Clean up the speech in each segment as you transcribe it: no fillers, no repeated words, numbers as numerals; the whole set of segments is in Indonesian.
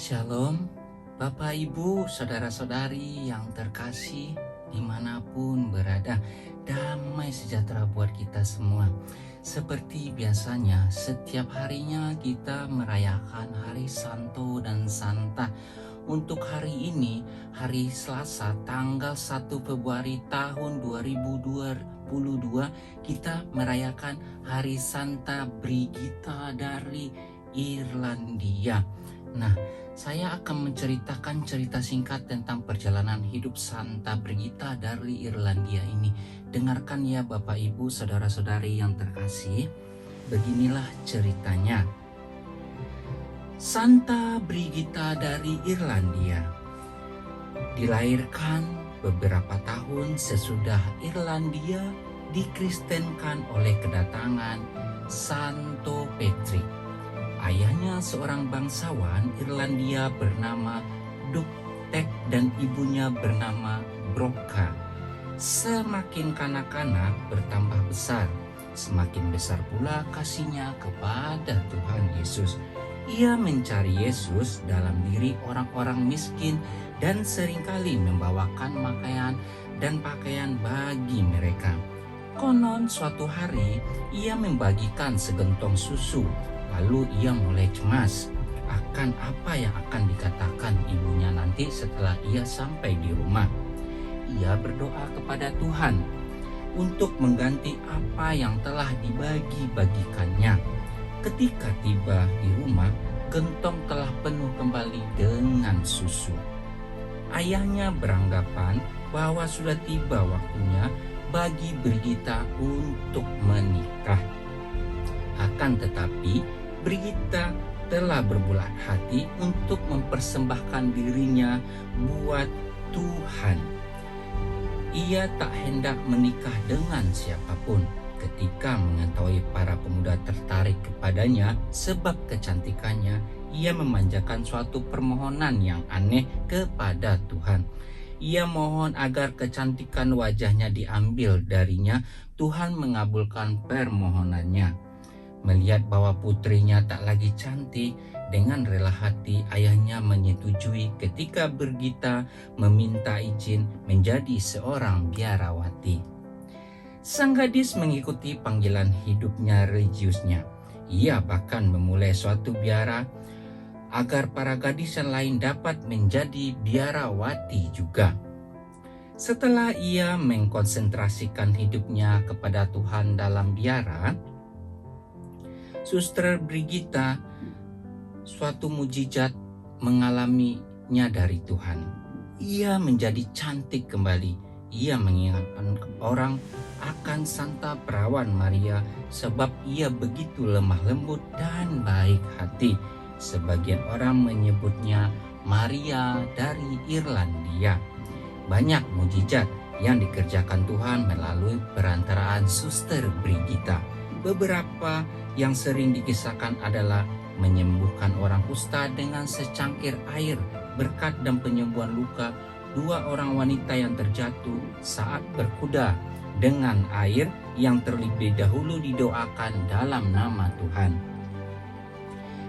Shalom, Bapak Ibu, Saudara-saudari yang terkasih dimanapun berada. Damai sejahtera buat kita semua. Seperti biasanya, setiap harinya kita merayakan hari Santo dan Santa. Untuk hari ini, hari Selasa tanggal 1 Februari tahun 2022, kita merayakan hari Santa Brigita dari Irlandia. Nah, saya akan menceritakan cerita singkat tentang perjalanan hidup Santa Brigita dari Irlandia ini. Dengarkan ya Bapak Ibu, Saudara-saudari yang terkasih. Beginilah ceritanya. Santa Brigita dari Irlandia dilahirkan beberapa tahun sesudah Irlandia dikristenkan oleh kedatangan Santo Patrick. Ayahnya seorang bangsawan Irlandia bernama Dubtek dan ibunya bernama Broca. Semakin kanak-kanak bertambah besar, semakin besar pula kasihnya kepada Tuhan Yesus. Ia mencari Yesus dalam diri orang-orang miskin dan seringkali membawakan pakaian bagi mereka. Konon suatu hari ia membagikan segentong susu. Lalu ia mulai cemas akan apa yang akan dikatakan ibunya nanti setelah ia sampai di rumah. Ia berdoa kepada Tuhan untuk mengganti apa yang telah dibagi-bagikannya. Ketika tiba di rumah, gentong telah penuh kembali dengan susu. Ayahnya beranggapan bahwa sudah tiba waktunya bagi Brigita untuk menikah. Akan tetapi, Brigita telah berbulat hati untuk mempersembahkan dirinya buat Tuhan. Ia tak hendak menikah dengan siapapun. Ketika mengetahui para pemuda tertarik kepadanya sebab kecantikannya, ia memanjakan suatu permohonan yang aneh kepada Tuhan. Ia mohon agar kecantikan wajahnya diambil darinya. Tuhan mengabulkan permohonannya. Melihat bahwa putrinya tak lagi cantik, dengan rela hati ayahnya menyetujui ketika Brigita meminta izin menjadi seorang biarawati. Sang gadis mengikuti panggilan hidupnya religiusnya. Ia bahkan memulai suatu biara agar para gadis yang lain dapat menjadi biarawati juga. Setelah ia mengkonsentrasikan hidupnya kepada Tuhan dalam biara, Suster Brigita suatu mujizat mengalaminya dari Tuhan. Ia menjadi cantik kembali. Ia mengingatkan orang akan Santa Perawan Maria sebab ia begitu lemah lembut dan baik hati. Sebagian orang menyebutnya Maria dari Irlandia. Banyak mujizat yang dikerjakan Tuhan melalui perantaraan Suster Brigita. Beberapa yang sering dikisahkan adalah menyembuhkan orang kusta dengan secangkir air, berkat dan penyembuhan luka 2 orang wanita yang terjatuh saat berkuda dengan air yang terlebih dahulu didoakan dalam nama Tuhan.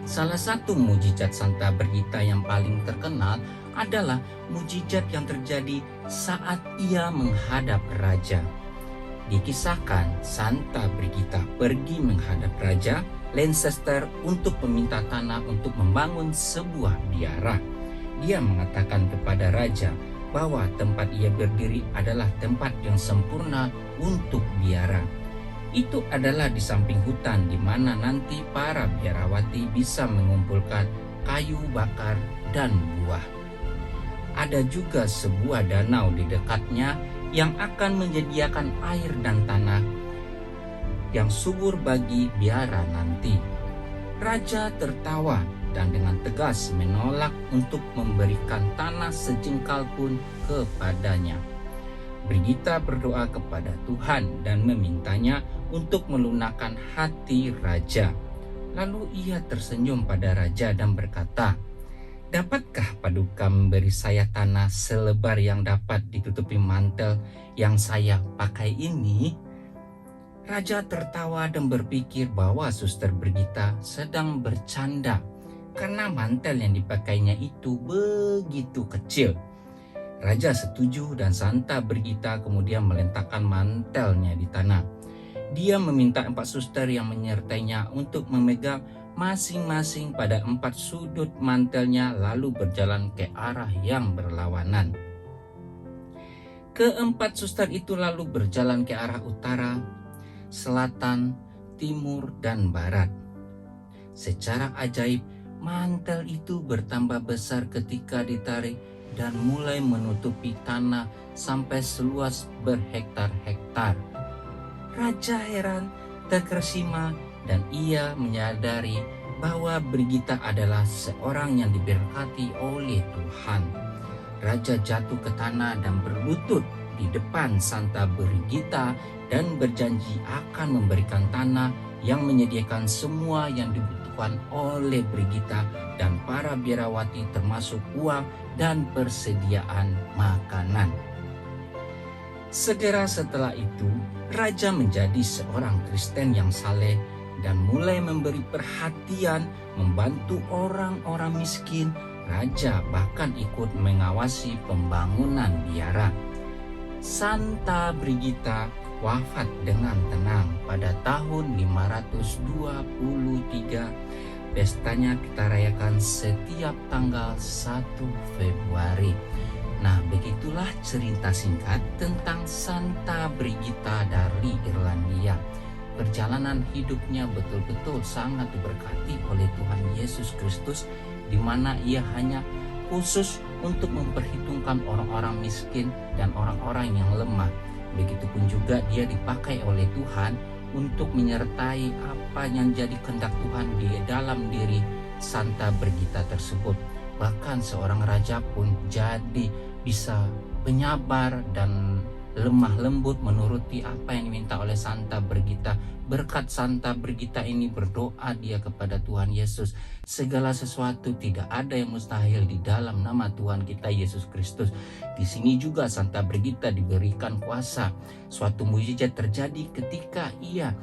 Salah satu mujizat Santa Brigita yang paling terkenal adalah mujizat yang terjadi saat ia menghadap raja. Dikisahkan Santa Brigita pergi menghadap Raja Leicester untuk meminta tanah untuk membangun sebuah biara. Dia mengatakan kepada raja bahwa tempat ia berdiri adalah tempat yang sempurna untuk biara. Itu adalah di samping hutan di mana nanti para biarawati bisa mengumpulkan kayu bakar dan buah. Ada juga sebuah danau di dekatnya yang akan menyediakan air dan tanah yang subur bagi biara nanti. Raja tertawa dan dengan tegas menolak untuk memberikan tanah sejengkal pun kepadanya. Brigita berdoa kepada Tuhan dan memintanya untuk melunakkan hati raja. Lalu ia tersenyum pada raja dan berkata, "Dapatkah Paduka memberi saya tanah selebar yang dapat ditutupi mantel yang saya pakai ini?" Raja tertawa dan berpikir bahwa Suster Brigita sedang bercanda. karena mantel yang dipakainya itu begitu kecil. Raja setuju dan Santa Brigita kemudian meletakkan mantelnya di tanah. Dia meminta 4 suster yang menyertainya untuk memegang masing-masing pada 4 sudut mantelnya lalu berjalan ke arah yang berlawanan. Keempat suster itu lalu berjalan ke arah utara, selatan, timur, dan barat. Secara ajaib, mantel itu bertambah besar ketika ditarik dan mulai menutupi tanah sampai seluas berhektar-hektar. Raja heran, terkesima, dan ia menyadari bahwa Brigita adalah seorang yang diberkati oleh Tuhan. Raja jatuh ke tanah dan berlutut di depan Santa Brigita dan berjanji akan memberikan tanah yang menyediakan semua yang dibutuhkan oleh Brigita dan para biarawati, termasuk uang dan persediaan makanan. Segera setelah itu, raja menjadi seorang Kristen yang saleh dan mulai memberi perhatian membantu orang-orang miskin. Raja bahkan ikut mengawasi pembangunan biara. Santa Brigita wafat dengan tenang pada tahun 523. Pestanya kita rayakan setiap tanggal 1 Februari. Nah, begitulah cerita singkat tentang Santa Brigita dari Irlandia. Perjalanan hidupnya betul-betul sangat diberkati oleh Tuhan Yesus Kristus, di mana ia hanya khusus untuk memperhitungkan orang-orang miskin dan orang-orang yang lemah. Begitupun juga dia dipakai oleh Tuhan untuk menyertai apa yang jadi kehendak Tuhan di dalam diri Santa Brigita tersebut. Bahkan seorang raja pun jadi bisa penyabar dan lemah lembut menuruti apa yang diminta oleh Santa Brigita. Berkat Santa Brigita ini berdoa dia kepada Tuhan Yesus. Segala sesuatu, tidak ada yang mustahil di dalam nama Tuhan kita Yesus Kristus. Di sini juga Santa Brigita diberikan kuasa. Suatu mukjizat terjadi ketika ia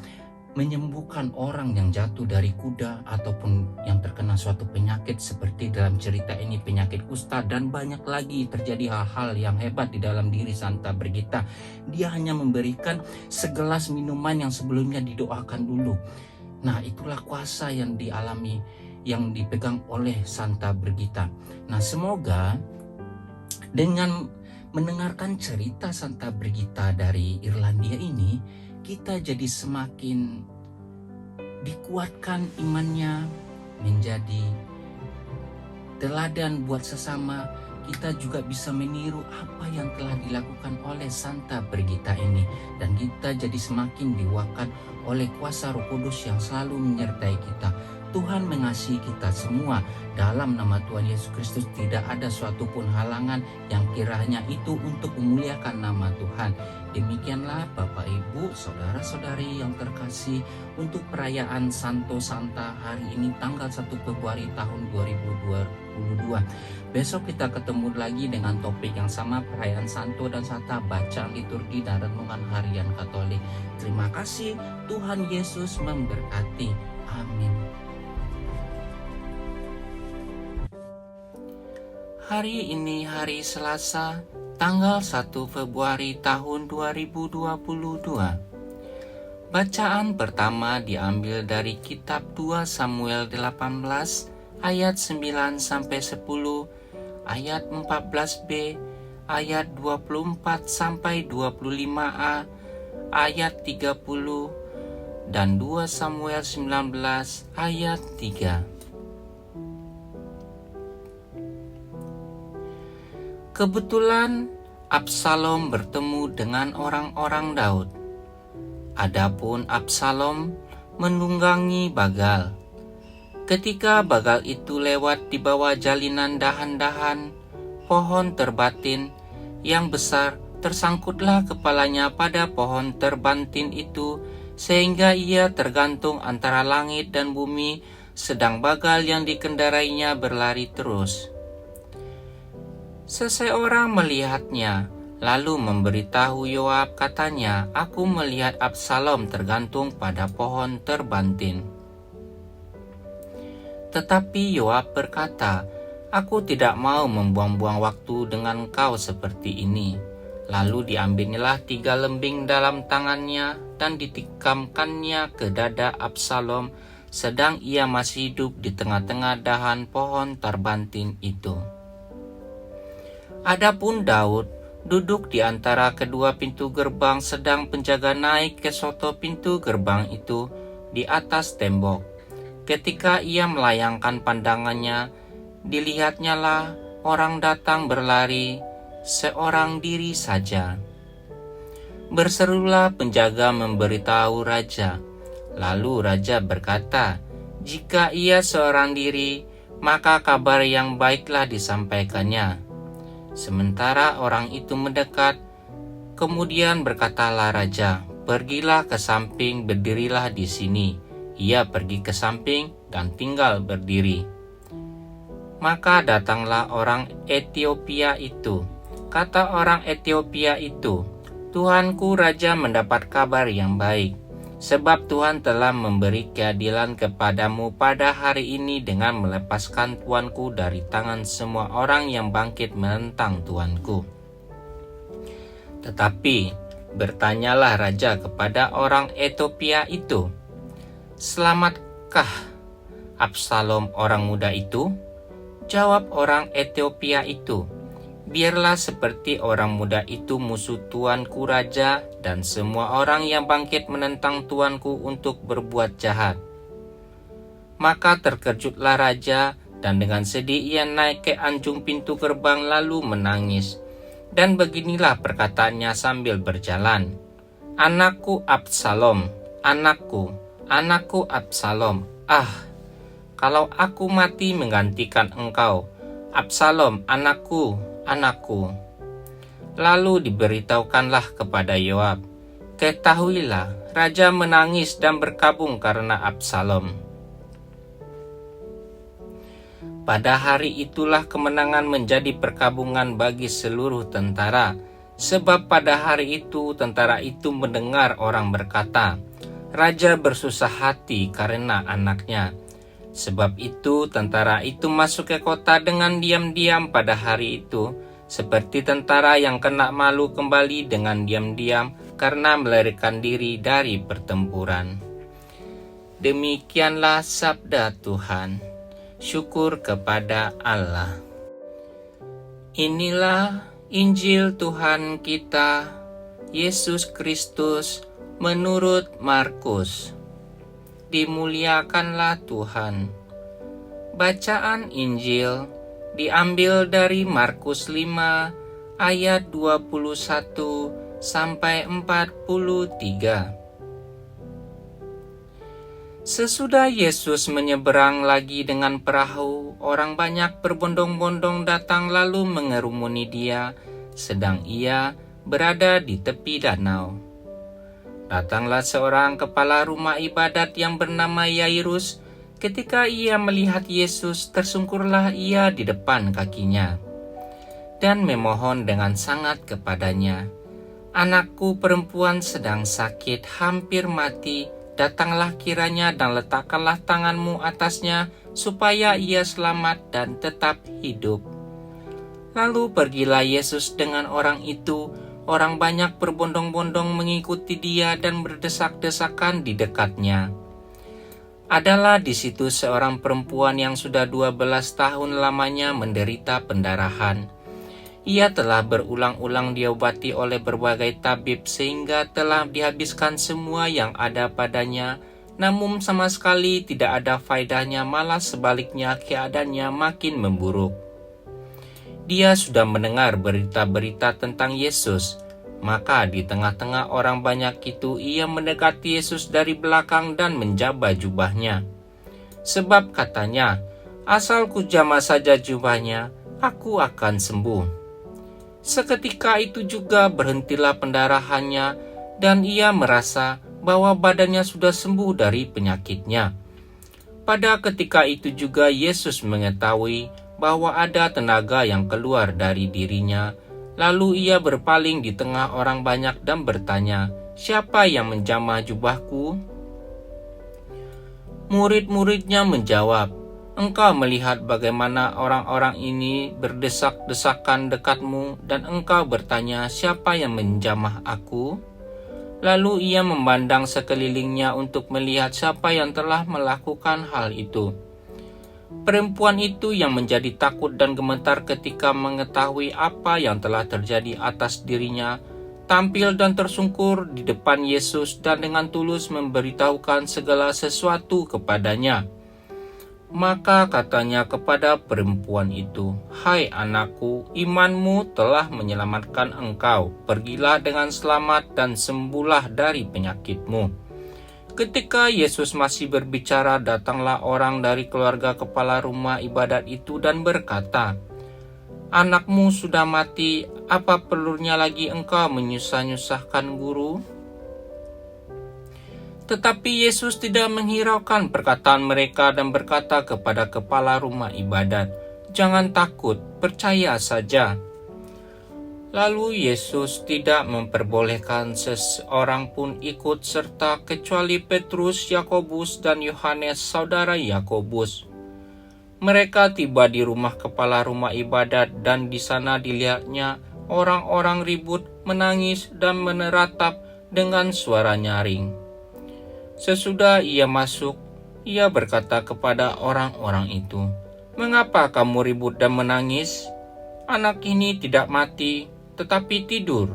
menyembuhkan orang yang jatuh dari kuda ataupun yang terkena suatu penyakit seperti dalam cerita ini penyakit kusta, dan banyak lagi terjadi hal-hal yang hebat di dalam diri Santa Brigita. Dia hanya memberikan segelas minuman yang sebelumnya didoakan dulu. Nah, itulah kuasa yang dialami, yang dipegang oleh Santa Brigita. Nah, semoga dengan mendengarkan cerita Santa Brigita dari Irlandia ini, kita jadi semakin dikuatkan imannya, menjadi teladan buat sesama. Kita juga bisa meniru apa yang telah dilakukan oleh Santa Brigita ini, dan kita jadi semakin diwakilkan oleh kuasa Roh Kudus yang selalu menyertai kita. Tuhan mengasihi kita semua. Dalam nama Tuhan Yesus Kristus tidak ada suatu pun halangan yang kiranya itu untuk memuliakan nama Tuhan. Demikianlah Bapak Ibu, Saudara-saudari yang terkasih, untuk perayaan Santo Santa hari ini tanggal 1 Februari tahun 2022. Besok kita ketemu lagi dengan topik yang sama, perayaan Santo dan Santa, bacaan liturgi dan renungan harian Katolik. Terima kasih, Tuhan Yesus memberkati. Amin. Hari ini hari Selasa, tanggal 1 Februari tahun 2022. Bacaan pertama diambil dari kitab 2 Samuel 18 ayat 9 sampai 10, ayat 14b, ayat 24 sampai 25a, ayat 30 dan 2 Samuel 19 ayat 3. Kebetulan Absalom bertemu dengan orang-orang Daud. Adapun Absalom menunggangi Bagal. Ketika Bagal itu lewat di bawah jalinan dahan-dahan pohon terbatin yang besar, tersangkutlah kepalanya pada pohon terbantin itu, sehingga ia tergantung antara langit dan bumi, sedang Bagal yang dikendarainya berlari terus. Seseorang melihatnya, lalu memberitahu Yoab, katanya, "Aku melihat Absalom tergantung pada pohon terbantin." Tetapi Yoab berkata, "Aku tidak mau membuang-buang waktu dengan kau seperti ini." Lalu diambilnya 3 lembing dalam tangannya dan ditikamkannya ke dada Absalom sedang ia masih hidup di tengah-tengah dahan pohon tarbantin itu. Adapun Daud duduk di antara kedua pintu gerbang sedang penjaga naik ke soto pintu gerbang itu di atas tembok. Ketika ia melayangkan pandangannya, dilihatnya lah orang datang berlari seorang diri saja. Berserulah penjaga memberitahu raja. Lalu raja berkata, "Jika ia seorang diri, maka kabar yang baiklah disampaikannya." Sementara orang itu mendekat, kemudian berkatalah raja, "Pergilah ke samping, berdirilah di sini." Ia pergi ke samping dan tinggal berdiri. Maka datanglah orang Etiopia itu. Kata orang Etiopia itu, "Tuanku raja mendapat kabar yang baik, sebab Tuhan telah memberi keadilan kepadamu pada hari ini dengan melepaskan tuanku dari tangan semua orang yang bangkit menentang tuanku." Tetapi bertanyalah raja kepada orang Etiopia itu, "Selamatkah Absalom orang muda itu?" Jawab orang Etiopia itu, "Biarlah seperti orang muda itu musuh tuanku raja dan semua orang yang bangkit menentang tuanku untuk berbuat jahat." Maka terkejutlah raja dan dengan sedih ia naik ke anjung pintu gerbang lalu menangis. Dan beginilah perkataannya sambil berjalan, "Anakku Absalom, anakku, anakku Absalom, kalau aku mati menggantikan engkau, Absalom, anakku, anakku." Lalu diberitahukanlah kepada Yoab, "Ketahuilah, raja menangis dan berkabung karena Absalom." Pada hari itulah kemenangan menjadi perkabungan bagi seluruh tentara, sebab pada hari itu tentara itu mendengar orang berkata, "Raja bersusah hati karena anaknya." Sebab itu tentara itu masuk ke kota dengan diam-diam pada hari itu, seperti tentara yang kena malu kembali dengan diam-diam karena melarikan diri dari pertempuran. Demikianlah sabda Tuhan. Syukur kepada Allah. Inilah Injil Tuhan kita, Yesus Kristus menurut Markus. Dimuliakanlah Tuhan. Bacaan Injil diambil dari Markus 5 ayat 21 sampai 43. Sesudah Yesus menyeberang lagi dengan perahu, orang banyak berbondong-bondong datang lalu mengerumuni dia, sedang ia berada di tepi danau. Datanglah seorang kepala rumah ibadat yang bernama Yairus. Ketika ia melihat Yesus, tersungkurlah ia di depan kakinya dan memohon dengan sangat kepadanya, "Anakku perempuan sedang sakit, hampir mati. Datanglah kiranya dan letakkanlah tanganmu atasnya, supaya ia selamat dan tetap hidup." Lalu pergilah Yesus dengan orang itu. Orang banyak berbondong-bondong mengikuti dia dan berdesak-desakan di dekatnya. Adalah di situ seorang perempuan yang sudah 12 tahun lamanya menderita pendarahan. Ia telah berulang-ulang diobati oleh berbagai tabib sehingga telah dihabiskan semua yang ada padanya, namun sama sekali tidak ada faedahnya, malah sebaliknya keadaannya makin memburuk. Dia sudah mendengar berita-berita tentang Yesus, maka di tengah-tengah orang banyak itu ia mendekati Yesus dari belakang dan menjaba jubahnya. Sebab katanya, "Asal ku jamah saja jubahnya, aku akan sembuh." Seketika itu juga berhentilah pendarahannya dan ia merasa bahwa badannya sudah sembuh dari penyakitnya. Pada ketika itu juga Yesus mengetahui bahwa ada tenaga yang keluar dari dirinya. Lalu ia berpaling di tengah orang banyak dan bertanya, "Siapa yang menjamah jubahku?" Murid-muridnya menjawab, Engkau melihat bagaimana orang-orang ini berdesak-desakan dekatmu, dan engkau bertanya, siapa yang menjamah aku? Lalu ia memandang sekelilingnya untuk melihat siapa yang telah melakukan hal itu. Perempuan itu yang menjadi takut dan gemetar ketika mengetahui apa yang telah terjadi atas dirinya, tampil dan tersungkur di depan Yesus dan dengan tulus memberitahukan segala sesuatu kepadanya. Maka katanya kepada perempuan itu, "Hai anakku, imanmu telah menyelamatkan engkau. Pergilah dengan selamat dan sembuhlah dari penyakitmu." Ketika Yesus masih berbicara, datanglah orang dari keluarga kepala rumah ibadat itu dan berkata, "Anakmu sudah mati, apa perlunya lagi engkau menyusah-nyusahkan guru?" Tetapi Yesus tidak menghiraukan perkataan mereka dan berkata kepada kepala rumah ibadat, "Jangan takut, percaya saja." Lalu Yesus tidak memperbolehkan seseorang pun ikut serta kecuali Petrus, Yakobus, dan Yohanes, saudara Yakobus. Mereka tiba di rumah kepala rumah ibadat dan di sana dilihatnya orang-orang ribut, menangis, dan meneratap dengan suara nyaring. Sesudah ia masuk, ia berkata kepada orang-orang itu, "Mengapa kamu ribut dan menangis? Anak ini tidak mati, tetapi tidur."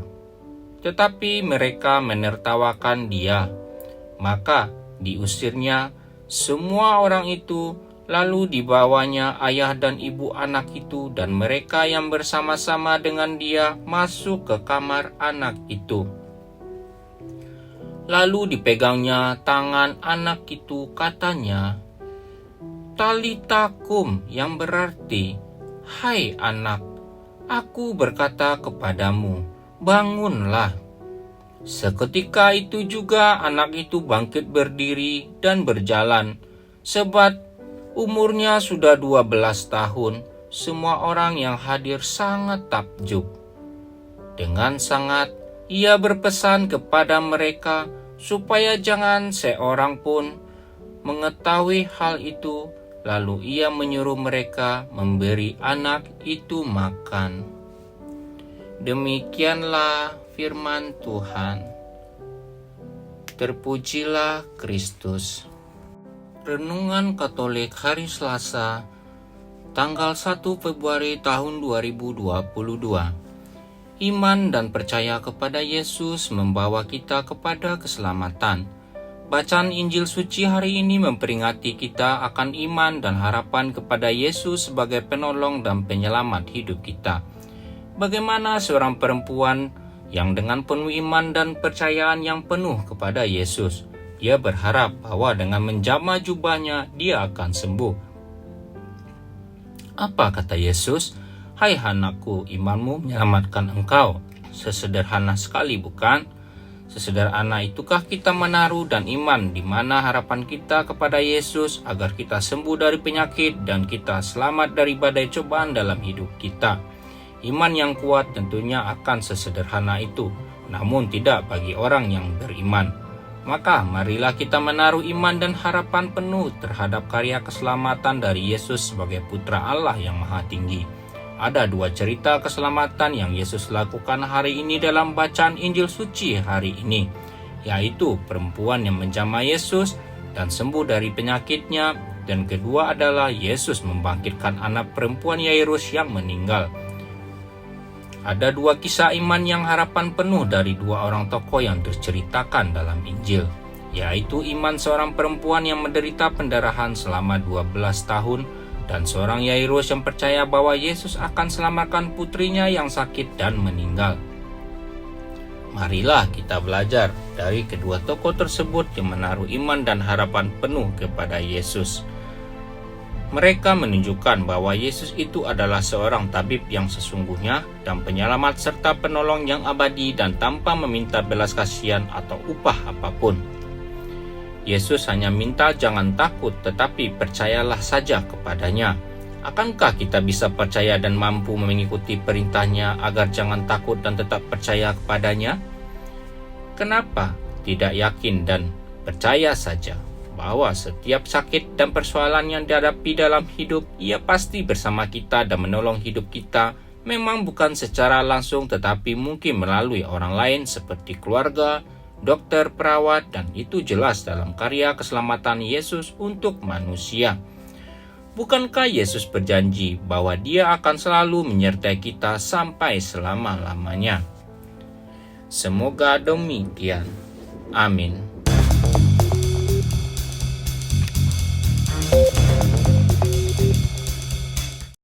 Tetapi mereka menertawakan dia. Maka diusirnya semua orang itu, lalu dibawanya ayah dan ibu anak itu dan mereka yang bersama-sama dengan dia masuk ke kamar anak itu. Lalu dipegangnya tangan anak itu, katanya, "Talita kum," yang berarti, "Hai anak, aku berkata kepadamu, bangunlah." Seketika itu juga anak itu bangkit berdiri dan berjalan, sebab umurnya sudah 12 tahun. Semua orang yang hadir sangat takjub. Dengan sangat ia berpesan kepada mereka supaya jangan seorang pun mengetahui hal itu, lalu ia menyuruh mereka memberi anak itu makan. Demikianlah firman Tuhan. Terpujilah Kristus. Renungan Katolik hari Selasa, tanggal 1 Februari tahun 2022. Iman dan percaya kepada Yesus membawa kita kepada keselamatan. Bacaan Injil suci hari ini memperingati kita akan iman dan harapan kepada Yesus sebagai penolong dan penyelamat hidup kita. Bagaimana seorang perempuan yang dengan penuh iman dan percayaan yang penuh kepada Yesus, ia berharap bahwa dengan menjamah jubahnya dia akan sembuh. Apa kata Yesus? "Hai anakku, imanmu menyelamatkan engkau." Sesederhana sekali, bukan? Sesederhana itukah kita menaruh dan iman di mana harapan kita kepada Yesus agar kita sembuh dari penyakit dan kita selamat dari badai cobaan dalam hidup kita. Iman yang kuat tentunya akan sesederhana itu, namun tidak bagi orang yang beriman. Maka marilah kita menaruh iman dan harapan penuh terhadap karya keselamatan dari Yesus sebagai Putra Allah yang Maha Tinggi. Ada dua cerita keselamatan yang Yesus lakukan hari ini dalam bacaan Injil suci hari ini, yaitu perempuan yang menjamah Yesus dan sembuh dari penyakitnya, dan kedua adalah Yesus membangkitkan anak perempuan Yairus yang meninggal. Ada dua kisah iman yang harapan penuh dari dua orang tokoh yang diceritakan dalam Injil, yaitu iman seorang perempuan yang menderita pendarahan selama 12 tahun dan seorang Yairus yang percaya bahwa Yesus akan selamatkan putrinya yang sakit dan meninggal. Marilah kita belajar dari kedua tokoh tersebut yang menaruh iman dan harapan penuh kepada Yesus. Mereka menunjukkan bahwa Yesus itu adalah seorang tabib yang sesungguhnya dan penyelamat serta penolong yang abadi dan tanpa meminta belas kasihan atau upah apapun. Yesus hanya minta jangan takut, tetapi percayalah saja kepadanya. Akankah kita bisa percaya dan mampu mengikuti perintahnya agar jangan takut dan tetap percaya kepadanya? Kenapa tidak yakin dan percaya saja? bahwa setiap sakit dan persoalan yang dihadapi dalam hidup, Ia pasti bersama kita dan menolong hidup kita, memang bukan secara langsung tetapi mungkin melalui orang lain seperti keluarga, dokter, perawat, dan itu jelas dalam karya keselamatan Yesus untuk manusia. Bukankah Yesus berjanji bahwa Dia akan selalu menyertai kita sampai selama-lamanya? Semoga demikian. Amin.